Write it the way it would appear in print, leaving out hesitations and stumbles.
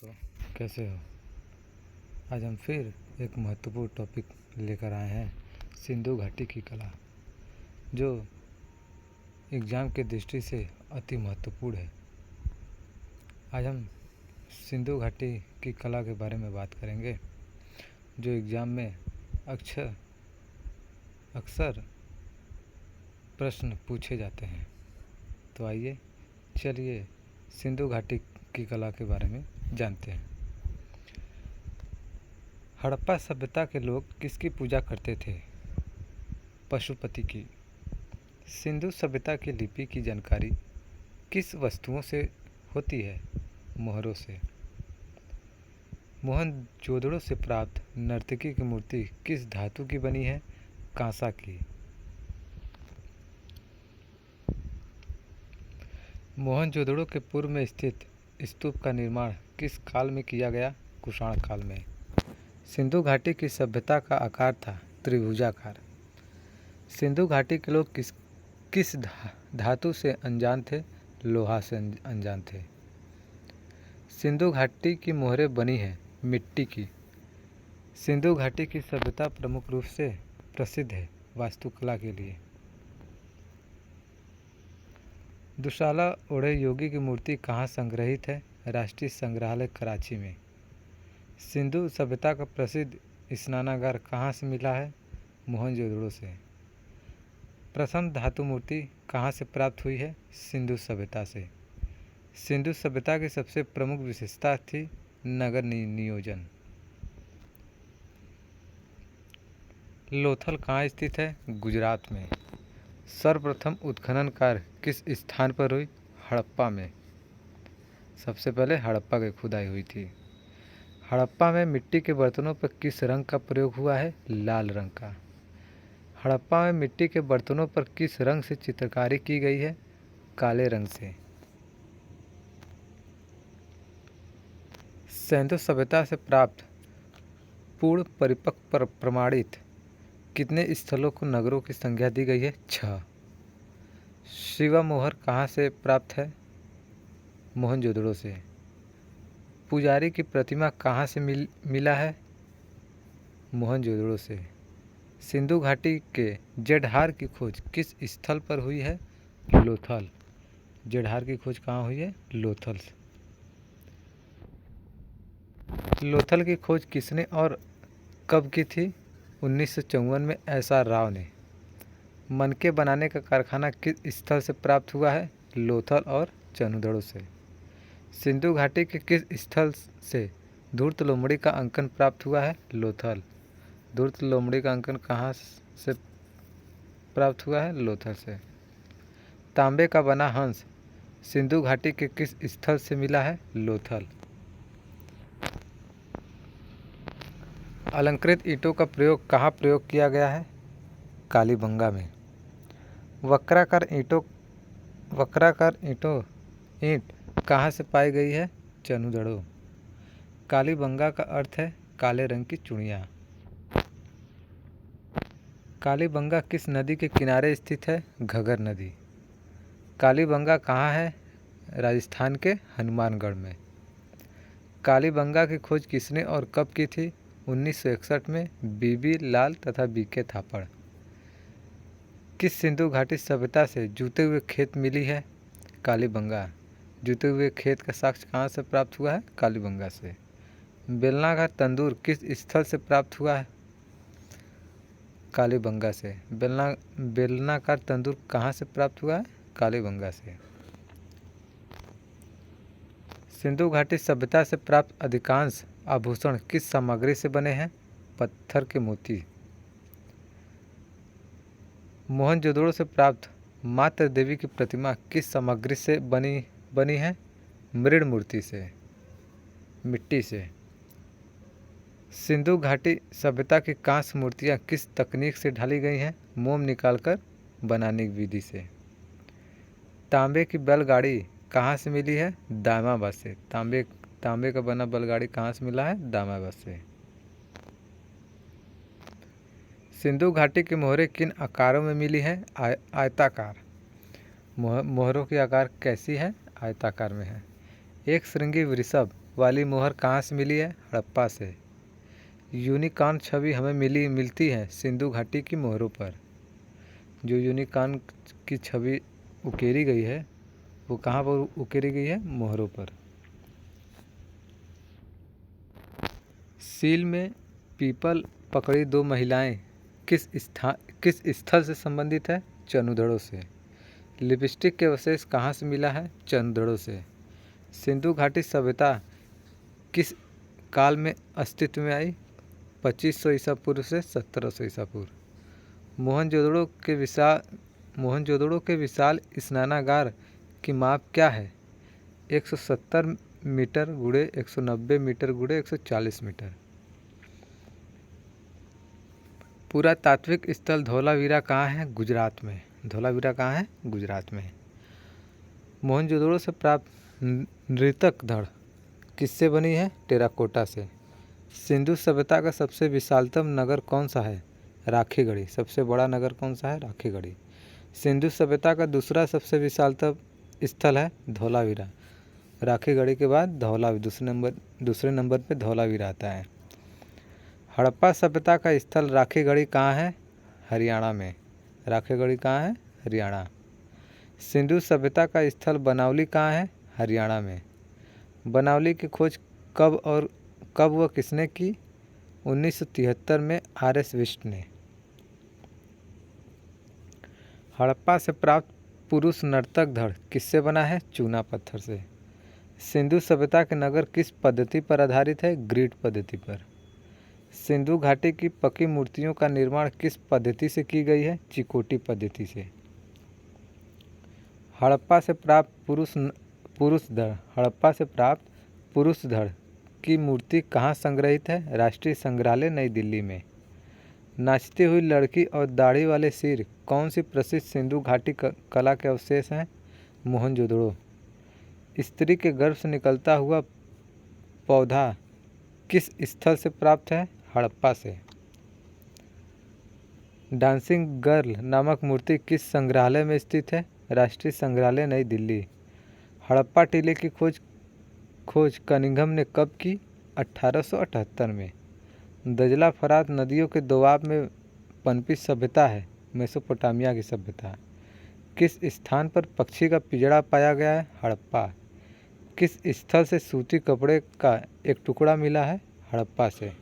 दोस्तों, कैसे हो। आज हम फिर एक महत्वपूर्ण टॉपिक लेकर आए हैं, सिंधु घाटी की कला, जो एग्ज़ाम के दृष्टि से अति महत्वपूर्ण है। आज हम सिंधु घाटी की कला के बारे में बात करेंगे, जो एग्ज़ाम में अक्सर प्रश्न पूछे जाते हैं। तो आइए चलिए सिंधु घाटी की कला के बारे में जानते हैं। हड़प्पा सभ्यता के लोग किसकी पूजा करते थे? पशुपति की। सिंधु सभ्यता की लिपि की जानकारी किस वस्तुओं से होती है? मोहरों से। मोहनजोदड़ो से प्राप्त नर्तकी की मूर्ति किस धातु की बनी है? कांसा की। मोहनजोदड़ो के पूर्व में स्थित स्तूप का निर्माण किस काल में किया गया? कुषाण काल में। सिंधु घाटी की सभ्यता का आकार था त्रिभुजाकार। सिंधु घाटी के लोग किस धातु से अनजान थे? लोहा से अनजान थे। सिंधु घाटी की मोहरें बनी हैं मिट्टी की। सिंधु घाटी की सभ्यता प्रमुख रूप से प्रसिद्ध है वास्तुकला के लिए। दुशाला ओढ़े योगी की मूर्ति कहाँ संग्रहित है? राष्ट्रीय संग्रहालय कराची में। सिंधु सभ्यता का प्रसिद्ध स्नानागार कहाँ से मिला है? मोहनजोदड़ो से। प्रथम धातु मूर्ति कहाँ से प्राप्त हुई है? सिंधु सभ्यता से। सिंधु सभ्यता की सबसे प्रमुख विशेषता थी नगर नियोजन। लोथल कहाँ स्थित है? गुजरात में। सर्वप्रथम उत्खनन कार्य किस स्थान पर हुई? हड़प्पा में। सबसे पहले हड़प्पा की खुदाई हुई थी। हड़प्पा में मिट्टी के बर्तनों पर किस रंग का प्रयोग हुआ है? लाल रंग का। हड़प्पा में मिट्टी के बर्तनों पर किस रंग से चित्रकारी की गई है? काले रंग से। सिंधु सभ्यता से प्राप्त पूर्ण परिपक्व प्रमाणित कितने स्थलों को नगरों की संज्ञा दी गई है? 6। शिवा मोहर कहाँ से प्राप्त है? मोहनजोदड़ो से। पुजारी की प्रतिमा कहाँ से मिला है? मोहनजोदड़ो से। सिंधु घाटी के जड़हार की खोज किस स्थल पर हुई है? लोथल। जड़हार की खोज कहाँ हुई है? लोथल से। लोथल की खोज किसने और कब की थी? 1954 में एस.आर. राव ने। मनके बनाने का कारखाना किस स्थल से प्राप्त हुआ है? लोथल और चनुदड़ो से। सिंधु घाटी के किस स्थल से धूर्त लोमड़ी का अंकन प्राप्त हुआ है? लोथल। धूर्त लोमड़ी का अंकन कहाँ से प्राप्त हुआ है? लोथल से। तांबे का बना हंस सिंधु घाटी के किस स्थल से मिला है? लोथल। अलंकृत ईंटों का प्रयोग कहाँ प्रयोग किया गया है? कालीबंगा में। वक्राकार ईंट कहाँ से पाई गई है? चनुदड़ो। कालीबंगा का अर्थ है काले रंग की चूड़ियाँ। कालीबंगा किस नदी के किनारे स्थित है? घगर नदी। कालीबंगा कहाँ है? राजस्थान के हनुमानगढ़ में। कालीबंगा की खोज किसने और कब की थी? 1961 में बीबी लाल तथा बीके थापड़। किस सिंधु घाटी सभ्यता से जूते हुए खेत मिली है? कालीबंगा। जूते हुए खेत का साक्ष्य कहाँ से प्राप्त हुआ है? कालीबंगा से। बेलनाकार तंदूर किस स्थल से प्राप्त हुआ है? कालीबंगा से। बेलनाकार तंदूर कहाँ से प्राप्त हुआ है? कालीबंगा से। सिंधु घाटी सभ्यता से प्राप्त अधिकांश आभूषण किस सामग्री से बने हैं? पत्थर के मोती। मोहनजोदड़ो से प्राप्त मातृ देवी की प्रतिमा किस सामग्री से बनी है? मृण मूर्ति से, मिट्टी से। सिंधु घाटी सभ्यता की कांस्य मूर्तियाँ किस तकनीक से ढाली गई हैं? मोम निकालकर बनाने की विधि से। तांबे की बैलगाड़ी कहाँ से मिली है? दामाबाद से। तांबे का बना बैलगाड़ी कहाँ से मिला है? दामाबाद से। सिंधु घाटी की मोहरें किन आकारों में मिली है? आयताकार। मोहरों की आकार कैसी है? आयताकार में है। एक श्रृंगी वृषभ वाली मोहर कहाँ से मिली है? हड़प्पा से। यूनिकॉर्न छवि हमें मिलती है सिंधु घाटी की मोहरों पर। जो यूनिकॉर्न की छवि उकेरी गई है वो कहाँ पर उकेरी गई है? मोहरों पर। सील में पीपल पकड़ी दो महिलाएं किस स्थल से संबंधित है? चंदुदड़ों से। लिपस्टिक के अवशेष कहाँ से मिला है? चंदुदड़ों से। सिंधु घाटी सभ्यता किस काल में अस्तित्व में आई? 2500 ईसा पूर्व से 1700 ईसा पूर्व। मोहनजोदड़ो के विशाल स्नानागार की माप क्या है? 170 मीटर गुणे 190 मीटर गुणे 140 मीटर। पुरातात्विक स्थल धौलावीरा कहाँ है? गुजरात में। धौलावीरा कहाँ है? गुजरात में। मोहनजोदड़ो से प्राप्त नृतक धड़ किससे बनी है? टेराकोटा से। सिंधु सभ्यता का सबसे विशालतम नगर कौन सा है? राखीगढ़ी। सबसे बड़ा नगर कौन सा है? राखीगढ़ी। सिंधु सभ्यता का दूसरा सबसे विशालतम स्थल है धौलावीरा। राखीगढ़ी के बाद दूसरे नंबर पे धौलावीरा आता है। हड़प्पा सभ्यता का स्थल राखीगढ़ी कहाँ है? हरियाणा में। राखीगढ़ी कहाँ है? हरियाणा। सिंधु सभ्यता का स्थल बनावली कहाँ है? हरियाणा में। बनावली की खोज कब व किसने की? 1973 में RS विष्ट ने। हड़प्पा से प्राप्त पुरुष नर्तक धड़ किससे बना है? चूना पत्थर से। सिंधु सभ्यता के नगर किस पद्धति पर आधारित है? ग्रिड पद्धति पर। सिंधु घाटी की पकी मूर्तियों का निर्माण किस पद्धति से की गई है? चिकोटी पद्धति से। हड़प्पा से प्राप्त पुरुष धड़ की मूर्ति कहाँ संग्रहित है? राष्ट्रीय संग्रहालय नई दिल्ली में। नाचती हुई लड़की और दाढ़ी वाले सिर कौन सी प्रसिद्ध सिंधु घाटी कला के अवशेष हैं? मोहनजोदड़ो। स्त्री के गर्भ से निकलता हुआ पौधा किस स्थल से प्राप्त है? हड़प्पा से। डांसिंग गर्ल नामक मूर्ति किस संग्रहालय में स्थित है? राष्ट्रीय संग्रहालय नई दिल्ली। हड़प्पा टीले की खोज कनिंघम ने कब की? 1878 में। दजला फरात नदियों के दोआब में पनपी सभ्यता है मेसोपोटामिया की सभ्यता। किस स्थान पर पक्षी का पिंजड़ा पाया गया है? हड़प्पा। किस स्थल से सूती कपड़े का एक टुकड़ा मिला है? हड़प्पा से।